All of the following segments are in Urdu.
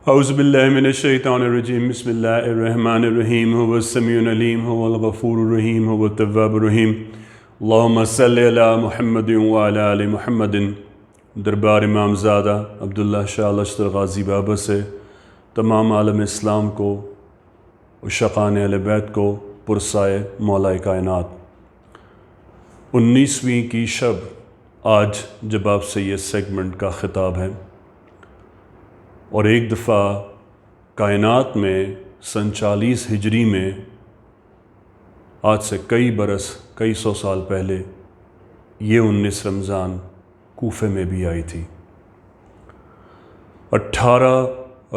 اعوذ باللہ من الشیطان الرجیم بسم اللہ الرحمن الرحیم هو السمیع العلیم هو الغفور الرحیم هو التواب الرحیم اللہم صلی علی محمد وعلی آل محمد۔ دربار امام زادہ عبداللہ شاہ لشکر غازی بابا سے تمام عالم اسلام کو، عشاقان اہل بیت کو پرسائے مولا کائنات۔ 19ویں کی شب آج جب آپ سے یہ سیگمنٹ کا خطاب ہے، اور ایک دفعہ کائنات میں سن 40 ہجری میں آج سے کئی برس کئی سو سال پہلے یہ 19 رمضان کوفے میں بھی آئی تھی۔ 18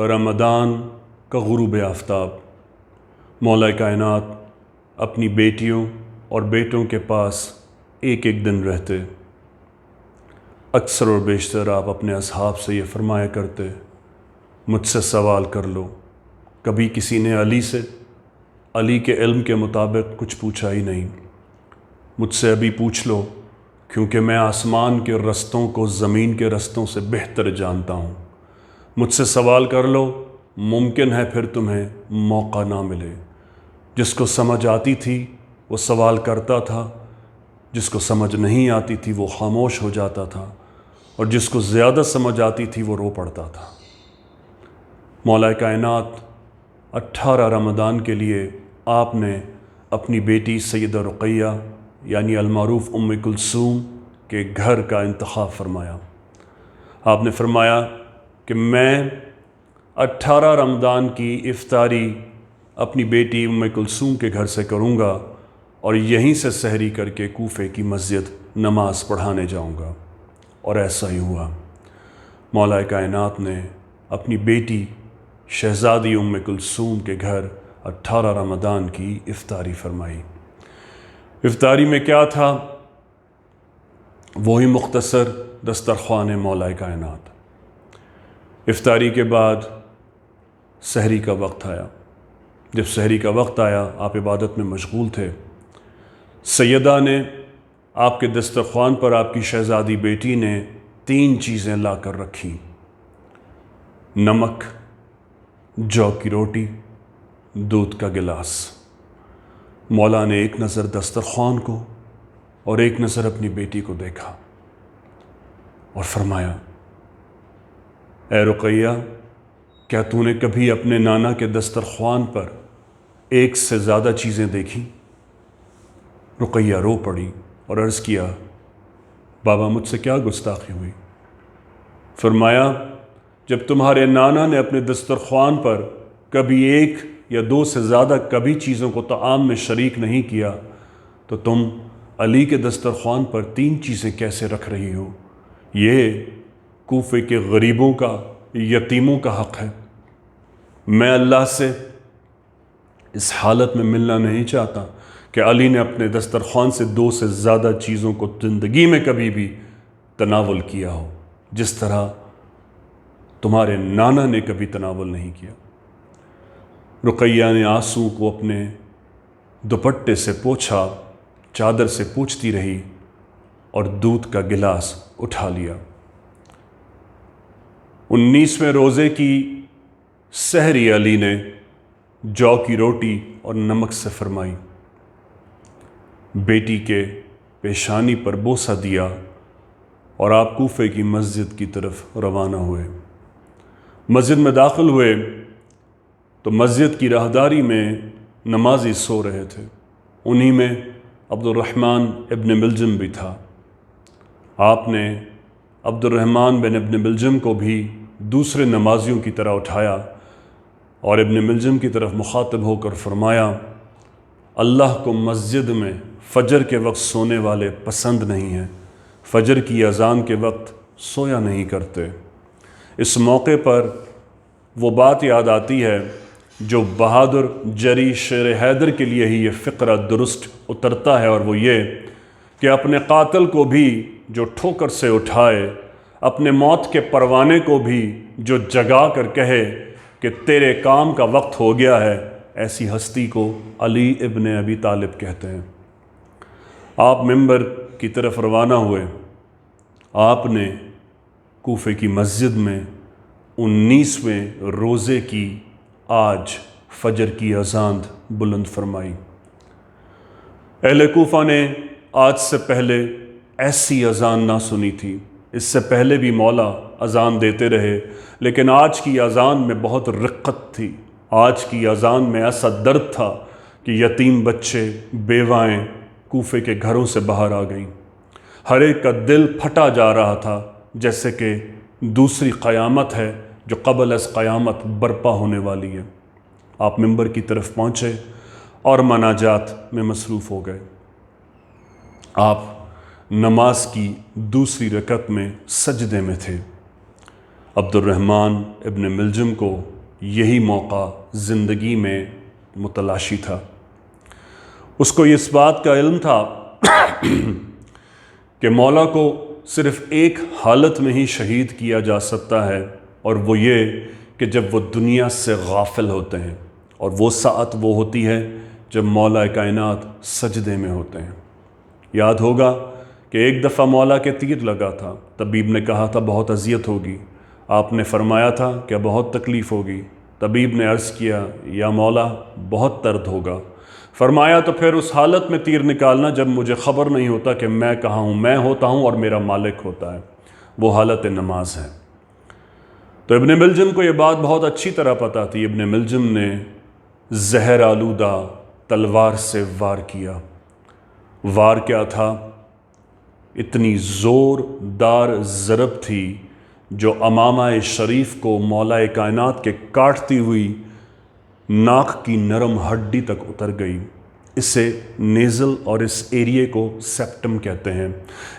رمضان کا غروب آفتاب مولا کائنات اپنی بیٹیوں اور بیٹوں کے پاس ایک ایک دن رہتے۔ اکثر اور بیشتر آپ اپنے اصحاب سے یہ فرمایا کرتے، مجھ سے سوال کر لو۔ کبھی کسی نے علی کے علم کے مطابق کچھ پوچھا ہی نہیں۔ مجھ سے ابھی پوچھ لو، کیونکہ میں آسمان کے رستوں کو زمین کے رستوں سے بہتر جانتا ہوں۔ مجھ سے سوال کر لو، ممکن ہے پھر تمہیں موقع نہ ملے۔ جس کو سمجھ آتی تھی وہ سوال کرتا تھا، جس کو سمجھ نہیں آتی تھی وہ خاموش ہو جاتا تھا، اور جس کو زیادہ سمجھ آتی تھی وہ رو پڑتا تھا۔ مولا کائنات 18 رمضان کے لیے آپ نے اپنی بیٹی سیدہ رقیہ یعنی المعروف ام کلثوم کے گھر کا انتخاب فرمایا۔ آپ نے فرمایا کہ میں 18 رمضان کی افطاری اپنی بیٹی ام کلثوم کے گھر سے کروں گا، اور یہیں سے سحری کر کے کوفے کی مسجد نماز پڑھانے جاؤں گا۔ اور ایسا ہی ہوا۔ مولا کائنات نے اپنی بیٹی شہزادی ام کلثوم کے گھر 18 رمضان کی افطاری فرمائی۔ افطاری میں کیا تھا؟ وہی مختصر دسترخوان مولا کائنات۔ افطاری کے بعد سحری کا وقت آیا۔ جب سحری کا وقت آیا، آپ عبادت میں مشغول تھے۔ سیدہ نے آپ کے دسترخوان پر آپ کی شہزادی بیٹی نے 3 چیزیں لا کر رکھیں: نمک، جو کی روٹی، دودھ کا گلاس۔ مولا نے ایک نظر دسترخوان کو اور ایک نظر اپنی بیٹی کو دیکھا اور فرمایا، اے رقیہ، کیا تو نے کبھی اپنے نانا کے دسترخوان پر ایک سے زیادہ چیزیں دیکھیں؟ رقیہ رو پڑی اور عرض کیا، بابا مجھ سے کیا گستاخی ہوئی؟ فرمایا، جب تمہارے نانا نے اپنے دسترخوان پر کبھی 1 یا 2 سے زیادہ کبھی چیزوں کو طعام میں شریک نہیں کیا، تو تم علی کے دسترخوان پر 3 چیزیں کیسے رکھ رہی ہو؟ یہ کوفے کے غریبوں کا، یتیموں کا حق ہے۔ میں اللہ سے اس حالت میں ملنا نہیں چاہتا کہ علی نے اپنے دسترخوان سے 2 سے زیادہ چیزوں کو زندگی میں کبھی بھی تناول کیا ہو، جس طرح تمہارے نانا نے کبھی تناول نہیں کیا۔ رقیہ نے آنسو کو اپنے دوپٹے سے پوچھا، چادر سے پوچھتی رہی، اور دودھ کا گلاس اٹھا لیا۔ 19ویں روزے کی سحری علی نے جو کی روٹی اور نمک سے فرمائی۔ بیٹی کے پیشانی پر بوسہ دیا اور آپ کوفے کی مسجد کی طرف روانہ ہوئے۔ مسجد میں داخل ہوئے تو مسجد کی راہداری میں نمازی سو رہے تھے۔ انہی میں عبد الرحمن ابن ملجم بھی تھا۔ آپ نے عبد الرحمن بن ابن ملجم کو بھی دوسرے نمازیوں کی طرح اٹھایا اور ابن ملجم کی طرف مخاطب ہو کر فرمایا، اللہ کو مسجد میں فجر کے وقت سونے والے پسند نہیں ہیں۔ فجر کی اذان کے وقت سویا نہیں کرتے۔ اس موقع پر وہ بات یاد آتی ہے جو بہادر جری شیر حیدر کے لیے ہی یہ فقرہ درست اترتا ہے، اور وہ یہ کہ اپنے قاتل کو بھی جو ٹھوکر سے اٹھائے، اپنے موت کے پروانے کو بھی جو جگا کر کہے کہ تیرے کام کا وقت ہو گیا ہے، ایسی ہستی کو علی ابن ابی طالب کہتے ہیں۔ آپ منبر کی طرف روانہ ہوئے۔ آپ نے کوفے کی مسجد میں 19ویں روزے کی آج فجر کی اذان بلند فرمائی۔ اہل کوفہ نے آج سے پہلے ایسی اذان نہ سنی تھی۔ اس سے پہلے بھی مولا اذان دیتے رہے، لیکن آج کی اذان میں بہت رقت تھی۔ آج کی اذان میں ایسا درد تھا کہ یتیم بچے، بیوائیں کوفے کے گھروں سے باہر آ گئیں۔ ہر ایک کا دل پھٹا جا رہا تھا، جیسے کہ دوسری قیامت ہے جو قبل از قیامت برپا ہونے والی ہے۔ آپ ممبر کی طرف پہنچے اور مناجات میں مصروف ہو گئے۔ آپ نماز کی دوسری رکعت میں سجدے میں تھے۔ عبد الرحمن ابن ملجم کو یہی موقع زندگی میں متلاشی تھا۔ اس کو اس بات کا علم تھا کہ مولا کو صرف ایک حالت میں ہی شہید کیا جا سکتا ہے، اور وہ یہ کہ جب وہ دنیا سے غافل ہوتے ہیں، اور وہ ساعت وہ ہوتی ہے جب مولا کائنات سجدے میں ہوتے ہیں۔ یاد ہوگا کہ ایک دفعہ مولا کے تیر لگا تھا، طبیب نے کہا تھا بہت اذیت ہوگی، آپ نے فرمایا تھا کہ بہت تکلیف ہوگی۔ طبیب نے عرض کیا یا مولا بہت درد ہوگا۔ فرمایا تو پھر اس حالت میں تیر نکالنا جب مجھے خبر نہیں ہوتا کہ میں کہاں ہوں، میں ہوتا ہوں اور میرا مالک ہوتا ہے، وہ حالت نماز ہے۔ تو ابن ملجم کو یہ بات بہت اچھی طرح پتہ تھی۔ ابن ملجم نے زہر آلودہ تلوار سے وار کیا۔ وار کیا تھا؟ اتنی زوردار ضرب تھی جو امامہ شریف کو مولا کائنات کے کاٹتی ہوئی ناک کی نرم ہڈی تک اتر گئی۔ اسے نیزل اور اس ایریے کو سیپٹم کہتے ہیں۔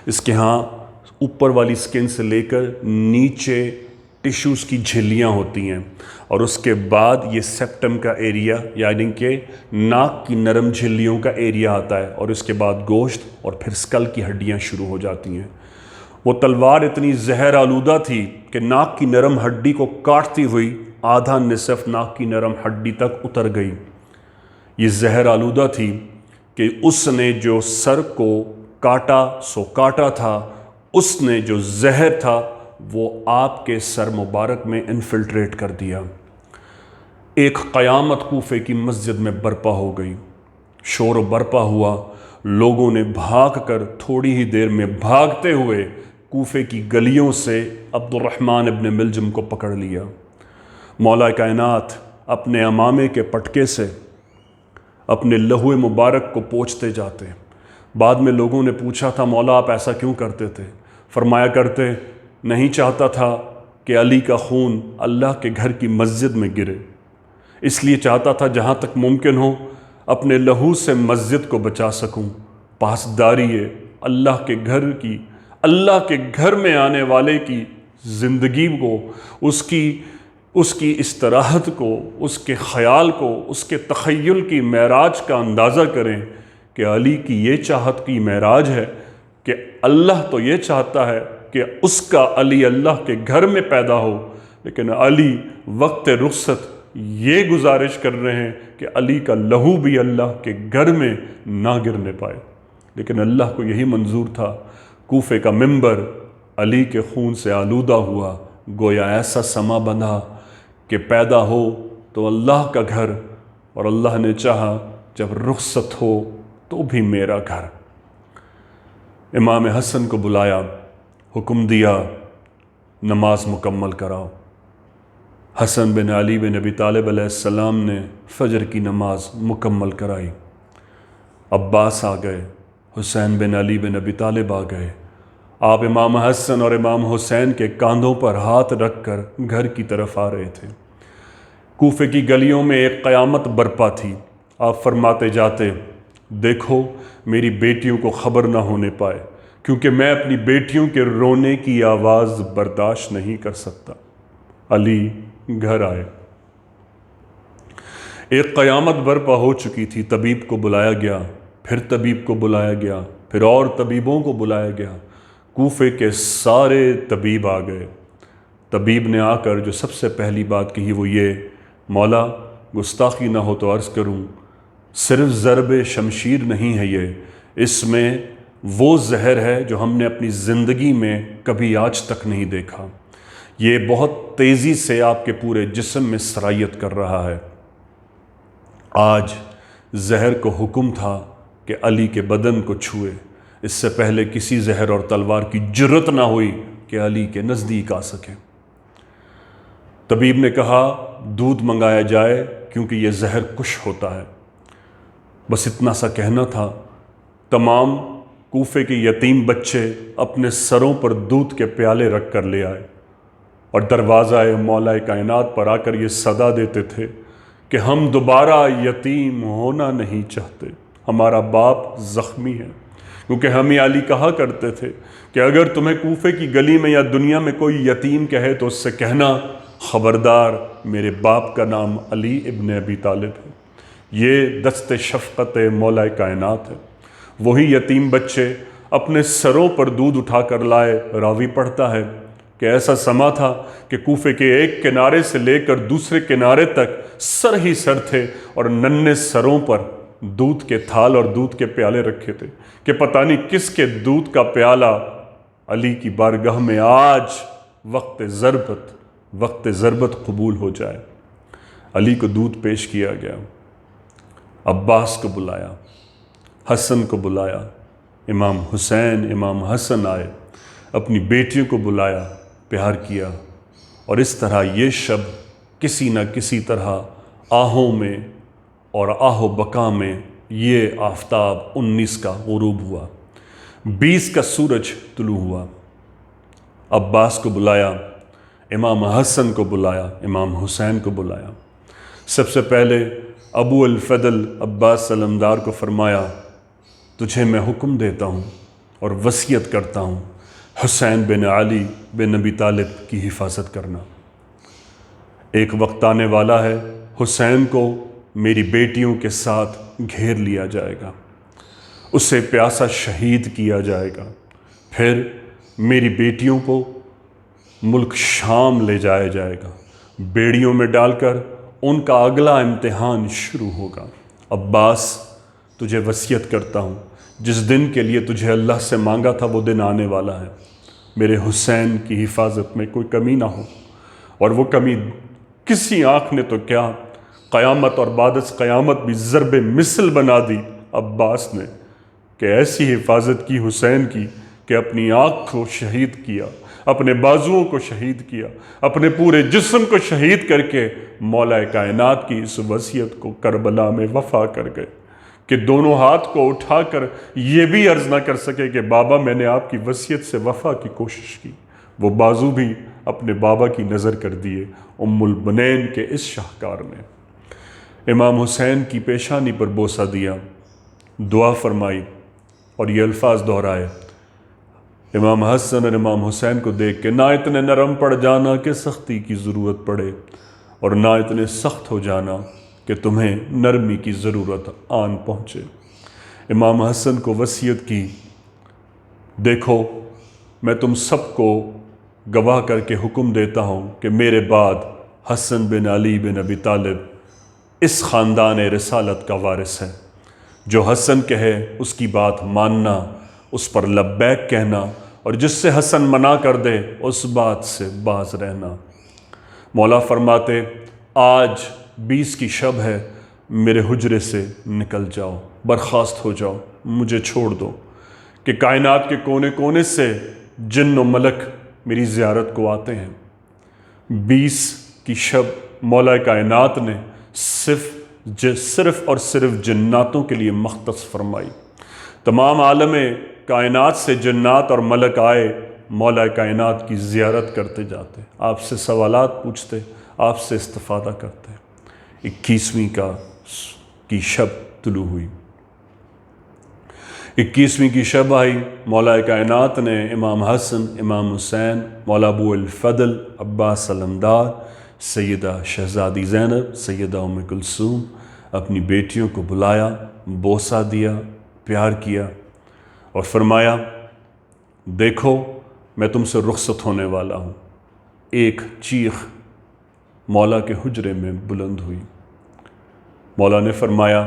اس کے ہاں اوپر والی سکن سے لے کر نیچے ٹیشوز کی جھلیاں ہوتی ہیں، اور اس کے بعد یہ سیپٹم کا ایریا یعنی کہ ناک کی نرم جھلیوں کا ایریا آتا ہے، اور اس کے بعد گوشت اور پھر اسکل کی ہڈیاں شروع ہو جاتی ہیں۔ وہ تلوار اتنی زہر آلودہ تھی کہ ناک کی نرم ہڈی کو کاٹتی ہوئی آدھا نصف ناک کی نرم ہڈی تک اتر گئی۔ یہ زہر آلودہ تھی کہ اس نے جو سر کو کاٹا سو کاٹا تھا، اس نے جو زہر تھا وہ آپ کے سر مبارک میں انفلٹریٹ کر دیا۔ ایک قیامت کوفے کی مسجد میں برپا ہو گئی، شور برپا ہوا۔ لوگوں نے بھاگ کر تھوڑی ہی دیر میں بھاگتے ہوئے کوفے کی گلیوں سے عبد الرحمن ابن ملجم کو پکڑ لیا۔ مولا کائنات اپنے امامے کے پٹکے سے اپنے لہو مبارک کو پوچھتے جاتے۔ بعد میں لوگوں نے پوچھا تھا مولا آپ ایسا کیوں کرتے تھے؟ فرمایا کرتے نہیں چاہتا تھا کہ علی کا خون اللہ کے گھر کی مسجد میں گرے، اس لیے چاہتا تھا جہاں تک ممکن ہو اپنے لہو سے مسجد کو بچا سکوں۔ پاسداری اللہ کے گھر کی، اللہ کے گھر میں آنے والے کی زندگی کو، اس کی استراحت کو، اس کے خیال کو، اس کے تخیل کی معراج کا اندازہ کریں کہ علی کی یہ چاہت کی معراج ہے کہ اللہ تو یہ چاہتا ہے کہ اس کا علی اللہ کے گھر میں پیدا ہو، لیکن علی وقت رخصت یہ گزارش کر رہے ہیں کہ علی کا لہو بھی اللہ کے گھر میں نہ گرنے پائے۔ لیکن اللہ کو یہی منظور تھا۔ کوفے کا ممبر علی کے خون سے آلودہ ہوا، گویا ایسا سما بندھا کہ پیدا ہو تو اللہ کا گھر، اور اللہ نے چاہا جب رخصت ہو تو بھی میرا گھر۔ امام حسن کو بلایا، حکم دیا نماز مکمل کراؤ۔ حسن بن علی بن ابی طالب علیہ السلام نے فجر کی نماز مکمل کرائی۔ عباس آ گئے، حسین بن علی بن ابی طالب آ گئے۔ آپ امام حسن اور امام حسین کے کاندھوں پر ہاتھ رکھ کر گھر کی طرف آ رہے تھے۔ کوفے کی گلیوں میں ایک قیامت برپا تھی۔ آپ فرماتے جاتے دیکھو میری بیٹیوں کو خبر نہ ہونے پائے، کیونکہ میں اپنی بیٹیوں کے رونے کی آواز برداشت نہیں کر سکتا۔ علی گھر آئے۔ ایک قیامت برپا ہو چکی تھی۔ طبیب کو بلایا گیا، پھر طبیب کو بلایا گیا، پھر اور طبیبوں کو بلایا گیا۔ کوفے کے سارے طبیب آ گئے۔ طبیب نے آ کر جو سب سے پہلی بات کہی وہ یہ، مولا گستاخی نہ ہو تو عرض کروں، صرف ضرب شمشیر نہیں ہے یہ، اس میں وہ زہر ہے جو ہم نے اپنی زندگی میں کبھی آج تک نہیں دیکھا۔ یہ بہت تیزی سے آپ کے پورے جسم میں سرایت کر رہا ہے۔ آج زہر کو حکم تھا کہ علی کے بدن کو چھوئے، اس سے پہلے کسی زہر اور تلوار کی جرت نہ ہوئی کہ علی کے نزدیک آ سکے۔ طبیب نے کہا دودھ منگایا جائے کیونکہ یہ زہر کش ہوتا ہے۔ بس اتنا سا کہنا تھا، تمام کوفے کے یتیم بچے اپنے سروں پر دودھ کے پیالے رکھ کر لے آئے اور دروازہ مولا کائنات پر آ کر یہ صدا دیتے تھے کہ ہم دوبارہ یتیم ہونا نہیں چاہتے، ہمارا باپ زخمی ہے۔ کیونکہ ہمیں علی کہا کرتے تھے کہ اگر تمہیں کوفے کی گلی میں یا دنیا میں کوئی یتیم کہے تو اس سے کہنا خبردار میرے باپ کا نام علی ابن ابی طالب ہے، یہ دست شفقت مولا کائنات ہے۔ وہی یتیم بچے اپنے سروں پر دودھ اٹھا کر لائے۔ راوی پڑھتا ہے کہ ایسا سما تھا کہ کوفے کے ایک کنارے سے لے کر دوسرے کنارے تک سر ہی سر تھے اور ننھے سروں پر دودھ کے تھال اور دودھ کے پیالے رکھے تھے کہ پتہ نہیں کس کے دودھ کا پیالہ علی کی بارگاہ میں آج وقت ضربت قبول ہو جائے۔ علی کو دودھ پیش کیا گیا، عباس کو بلایا، حسن کو بلایا، امام حسین امام حسن آئے، اپنی بیٹیوں کو بلایا، پیار کیا، اور اس طرح یہ شب کسی نہ کسی طرح آہوں میں اور آہ و بکا میں یہ آفتاب 19 کا غروب ہوا، 20 کا سورج طلوع ہوا۔ عباس کو بلایا، امام حسن کو بلایا، امام حسین کو بلایا۔ سب سے پہلے ابو الفضل عباس علمدار کو فرمایا تجھے میں حکم دیتا ہوں اور وصیت کرتا ہوں حسین بن علی بن ابی طالب کی حفاظت کرنا۔ ایک وقت آنے والا ہے حسین کو میری بیٹیوں کے ساتھ گھیر لیا جائے گا، اسے پیاسا شہید کیا جائے گا، پھر میری بیٹیوں کو ملک شام لے جایا جائے گا، بیڑیوں میں ڈال کر ان کا اگلا امتحان شروع ہوگا۔ عباس تجھے وصیت کرتا ہوں جس دن کے لیے تجھے اللہ سے مانگا تھا وہ دن آنے والا ہے، میرے حسین کی حفاظت میں کوئی کمی نہ ہو، اور وہ کمی کسی آنکھ نے تو کیا، قیامت اور بعد از قیامت بھی ضرب مثل بنا دی عباس نے کہ ایسی حفاظت کی حسین کی کہ اپنی آنکھ کو شہید کیا، اپنے بازوؤں کو شہید کیا، اپنے پورے جسم کو شہید کر کے مولا کائنات کی اس وصیت کو کربلا میں وفا کر گئے کہ دونوں ہاتھ کو اٹھا کر یہ بھی عرض نہ کر سکے کہ بابا میں نے آپ کی وصیت سے وفا کی کوشش کی، وہ بازو بھی اپنے بابا کی نظر کر دیے ام البنین کے اس شاہکار نے۔ امام حسین کی پیشانی پر بوسہ دیا، دعا فرمائی اور یہ الفاظ دہرائے، امام حسن اور امام حسین کو دیکھ کے نہ اتنے نرم پڑ جانا کہ سختی کی ضرورت پڑے اور نہ اتنے سخت ہو جانا کہ تمہیں نرمی کی ضرورت آن پہنچے۔ امام حسن کو وصیت کی، دیکھو میں تم سب کو گواہ کر کے حکم دیتا ہوں کہ میرے بعد حسن بن علی بن ابی طالب اس خاندان رسالت کا وارث ہے، جو حسن کہے اس کی بات ماننا، اس پر لبیک کہنا، اور جس سے حسن منع کر دے اس بات سے باز رہنا۔ مولا فرماتے آج 20 کی شب ہے، میرے حجرے سے نکل جاؤ، برخاست ہو جاؤ، مجھے چھوڑ دو کہ کائنات کے کونے کونے سے جن و ملک میری زیارت کو آتے ہیں۔ 20 کی شب مولا کائنات نے صرف اور صرف جناتوں کے لیے مختص فرمائی۔ تمام عالم کائنات سے جنات اور ملک آئے، مولا کائنات کی زیارت کرتے جاتے، آپ سے سوالات پوچھتے، آپ سے استفادہ کرتے۔ 21ویں کی شب طلوع ہوئی، 21ویں کی شب آئی، مولا کائنات نے امام حسن، امام حسین، مولا ابو الفضل عباس علمدار، سیدہ شہزادی زینب، سیدہ ام کلثوم اپنی بیٹیوں کو بلایا، بوسہ دیا، پیار کیا اور فرمایا دیکھو میں تم سے رخصت ہونے والا ہوں۔ ایک چیخ مولا کے حجرے میں بلند ہوئی، مولا نے فرمایا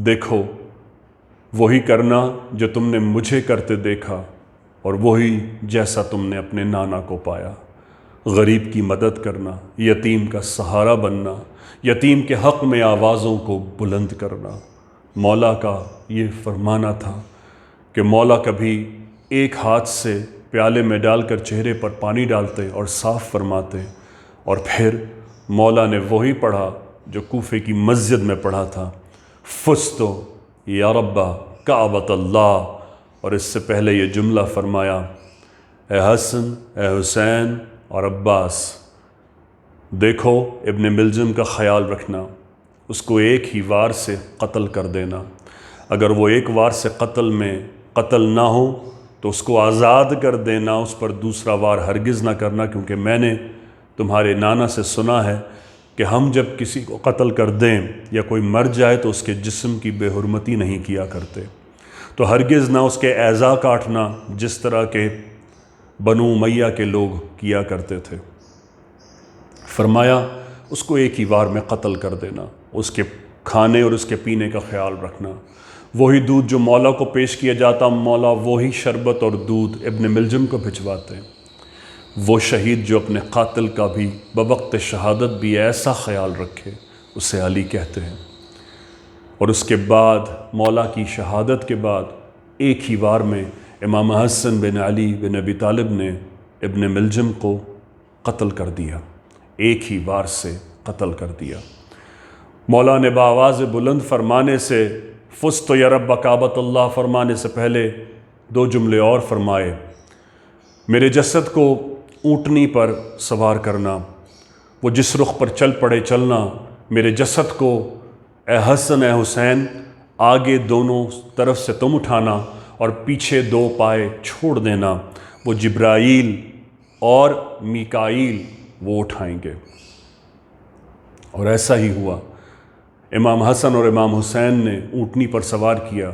دیکھو وہی کرنا جو تم نے مجھے کرتے دیکھا اور وہی جیسا تم نے اپنے نانا کو پایا۔ غریب کی مدد کرنا، یتیم کا سہارا بننا، یتیم کے حق میں آوازوں کو بلند کرنا۔ مولا کا یہ فرمانا تھا کہ مولا کبھی ایک ہاتھ سے پیالے میں ڈال کر چہرے پر پانی ڈالتے اور صاف فرماتے، اور پھر مولا نے وہی پڑھا جو کوفے کی مسجد میں پڑھا تھا، فزتو یا ربا کعبۃ اللہ، اور اس سے پہلے یہ جملہ فرمایا، اے حسن، اے حسین اور عباس، دیکھو ابن ملجم کا خیال رکھنا، اس کو ایک ہی وار سے قتل کر دینا، اگر وہ ایک وار سے قتل نہ ہو تو اس کو آزاد کر دینا، اس پر دوسرا وار ہرگز نہ کرنا، کیونکہ میں نے تمہارے نانا سے سنا ہے کہ ہم جب کسی کو قتل کر دیں یا کوئی مر جائے تو اس کے جسم کی بے حرمتی نہیں کیا کرتے، تو ہرگز نہ اس کے اعضاء کاٹنا جس طرح کے بنو امیہ کے لوگ کیا کرتے تھے۔ فرمایا اس کو ایک ہی وار میں قتل کر دینا، اس کے کھانے اور اس کے پینے کا خیال رکھنا، وہی دودھ جو مولا کو پیش کیا جاتا مولا وہی شربت اور دودھ ابن ملجم کو بھجواتے، وہ شہید جو اپنے قاتل کا بھی بوقت شہادت بھی ایسا خیال رکھے اسے علی کہتے ہیں۔ اور اس کے بعد مولا کی شہادت کے بعد ایک ہی وار میں امام حسن بن علی بن ابی طالب نے ابن ملجم کو قتل کر دیا، ایک ہی وار سے قتل کر دیا۔ مولا نے بآواز بلند فرمانے سے فزت یا رب کعبۃ اللہ فرمانے سے پہلے دو جملے اور فرمائے، میرے جسد کو اونٹنی پر سوار کرنا، وہ جس رخ پر چل پڑے چلنا، میرے جسد کو اے حسن اے حسین آگے دونوں طرف سے تم اٹھانا اور پیچھے دو پائے چھوڑ دینا، وہ جبرائیل اور میکائیل وہ اٹھائیں گے۔ اور ایسا ہی ہوا، امام حسن اور امام حسین نے اونٹنی پر سوار کیا،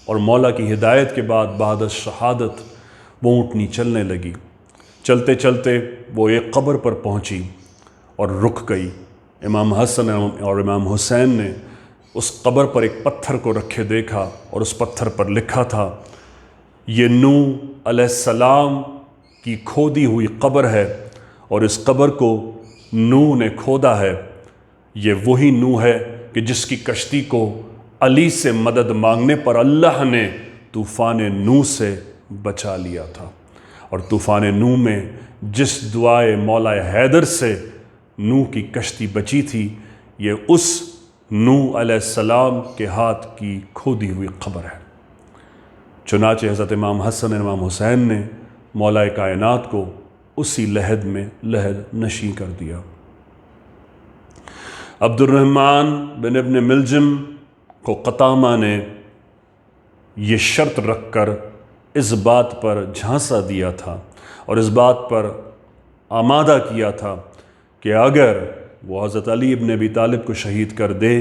اور مولا کی ہدایت کے بعد بعد شہادت وہ اونٹنی چلنے لگی۔ چلتے چلتے وہ ایک قبر پر پہنچی اور رک گئی۔ امام حسن اور امام حسین نے اس قبر پر ایک پتھر کو رکھے دیکھا، اور اس پتھر پر لکھا تھا، یہ نوح علیہ السلام کی کھودی ہوئی قبر ہے، اور اس قبر کو نوح نے کھودا ہے۔ یہ وہی نوح ہے کہ جس کی کشتی کو علی سے مدد مانگنے پر اللہ نے طوفان نوح سے بچا لیا تھا، اور طوفان نوح میں جس دعائے مولا حیدر سے نوح کی کشتی بچی تھی، یہ اس نوح علیہ السلام کے ہاتھ کی کھودی ہوئی قبر ہے۔ چنانچہ حضرت امام حسن اور امام حسین نے مولا کائنات کو اسی لحد میں لحد نشیں کر دیا۔ عبد الرحمن بن ابن ملجم کو قطامہ نے یہ شرط رکھ کر اس بات پر جھانسا دیا تھا اور اس بات پر آمادہ کیا تھا کہ اگر وہ حضرت علی ابن ابی طالب کو شہید کر دے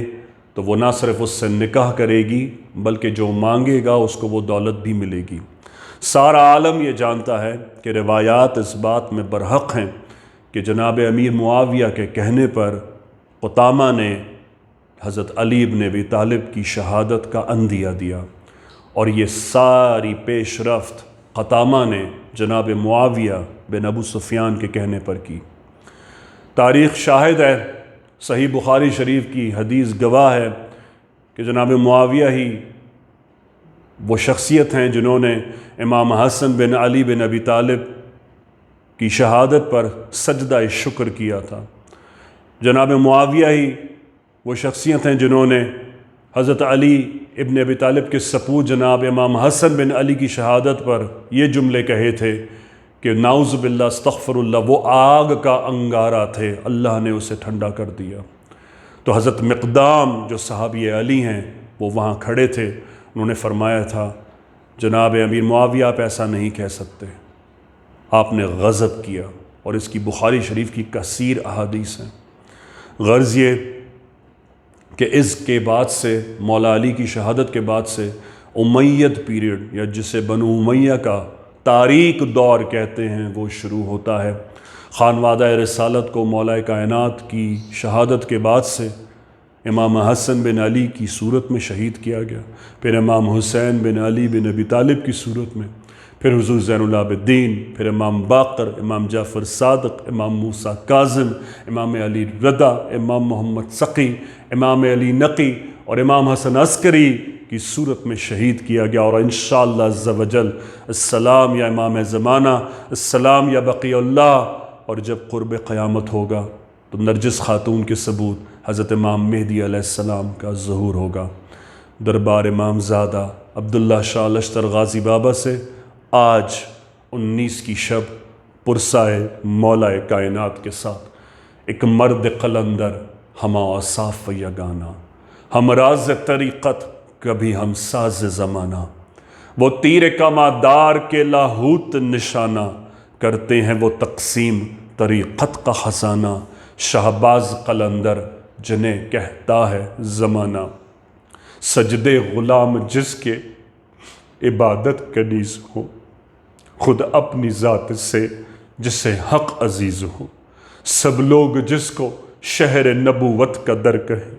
تو وہ نہ صرف اس سے نکاح کرے گی بلکہ جو مانگے گا اس کو وہ دولت بھی ملے گی۔ سارا عالم یہ جانتا ہے کہ روایات اس بات میں برحق ہیں کہ جناب امیر معاویہ کے کہنے پر قطامہ نے حضرت علی ابن ابی طالب کی شہادت کا عندیہ دیا، اور یہ ساری پیش رفت قطامہ نے جناب معاویہ بن ابو سفیان کے کہنے پر کی۔ تاریخ شاہد ہے، صحیح بخاری شریف کی حدیث گواہ ہے کہ جناب معاویہ ہی وہ شخصیت ہیں جنہوں نے امام حسن بن علی بن ابی طالب کی شہادت پر سجدہ شکر کیا تھا۔ جناب معاویہ ہی وہ شخصیت ہیں جنہوں نے حضرت علی ابن ابی طالب کے سپود جناب امام حسن بن علی کی شہادت پر یہ جملے کہے تھے کہ نعوذ باللہ استغفر اللہ، وہ آگ کا انگارہ تھے، اللہ نے اسے ٹھنڈا کر دیا۔ تو حضرت مقدام جو صحابی علی ہیں وہ وہاں کھڑے تھے، انہوں نے فرمایا تھا جناب امیر معاویہ آپ ایسا نہیں کہہ سکتے، آپ نے غضب کیا، اور اس کی بخاری شریف کی کثیر احادیث ہیں۔ غرض یہ کہ اس کے بعد سے مولا علی کی شہادت کے بعد سے امید پیریڈ، یا جسے بنو امیہ کا تاریک دور کہتے ہیں، وہ شروع ہوتا ہے۔ خانوادہ رسالت کو مولا کائنات کی شہادت کے بعد سے امام حسن بن علی کی صورت میں شہید کیا گیا، پھر امام حسین بن علی بن ابی طالب کی صورت میں، پھر حضور زین العابدین، پھر امام باقر، امام جعفر صادق، امام موسیٰ کاظم، امام علی رضا، امام محمد سقی، امام علی نقی اور امام حسن عسکری کی صورت میں شہید کیا گیا، اور انشاءاللہ عز و جل السلام یا امام زمانہ، السلام یا بقی اللہ، اور جب قرب قیامت ہوگا تو نرجس خاتون کے ثبوت حضرت امام مہدی علیہ السلام کا ظہور ہوگا۔ دربار امام زادہ عبداللہ شاہ لشتر غازی بابا سے آج 19 کی شب پرسائے مولا کائنات کے ساتھ ایک مرد قلندر ہما اوصاف و یگانہ، ہم راز طریقت کبھی ہم ساز زمانہ، وہ تیر کمادار کے لاہوت نشانہ، کرتے ہیں وہ تقسیم طریقت کا خزانہ، شہباز قلندر جنہیں کہتا ہے زمانہ، سجدے غلام جس کے عبادت کنیز ہو، خود اپنی ذات سے جسے حق عزیز ہو، سب لوگ جس کو شہر نبوت کا در کہیں،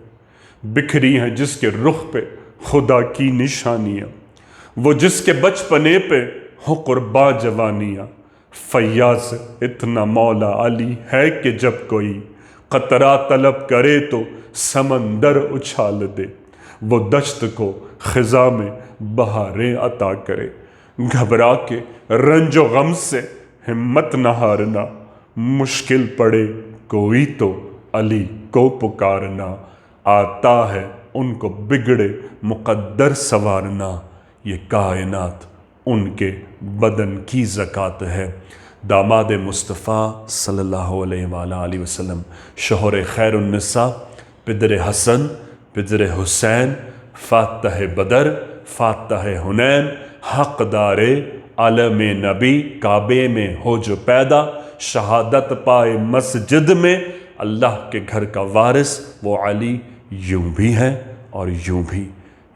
بکھری ہیں جس کے رخ پہ خدا کی نشانیاں، وہ جس کے بچپنے پہ ہو قربان جوانیاں، فیاض اتنا مولا علی ہے کہ جب کوئی قطرہ طلب کرے تو سمندر اچھال دے، وہ دشت کو خزاں میں بہاریں عطا کرے، گھبرا کے رنج و غم سے ہمت نہ ہارنا، مشکل پڑے کوئی تو علی کو پکارنا، آتا ہے ان کو بگڑے مقدر سنوارنا، یہ کائنات ان کے بدن کی زکوٰۃ ہے۔ داماد مصطفیٰ صلی اللہ علیہ وآلہ وسلم، شوہر خیر النساء، پدر حسن، پدر حسین، فاتح بدر، فاتح حنین، حقدار عالم نبی، کعبے میں ہو جو پیدا، شہادت پائے مسجد میں، اللہ کے گھر کا وارث وہ علی یوں بھی ہے اور یوں بھی۔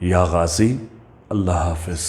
یا غازی، اللہ حافظ۔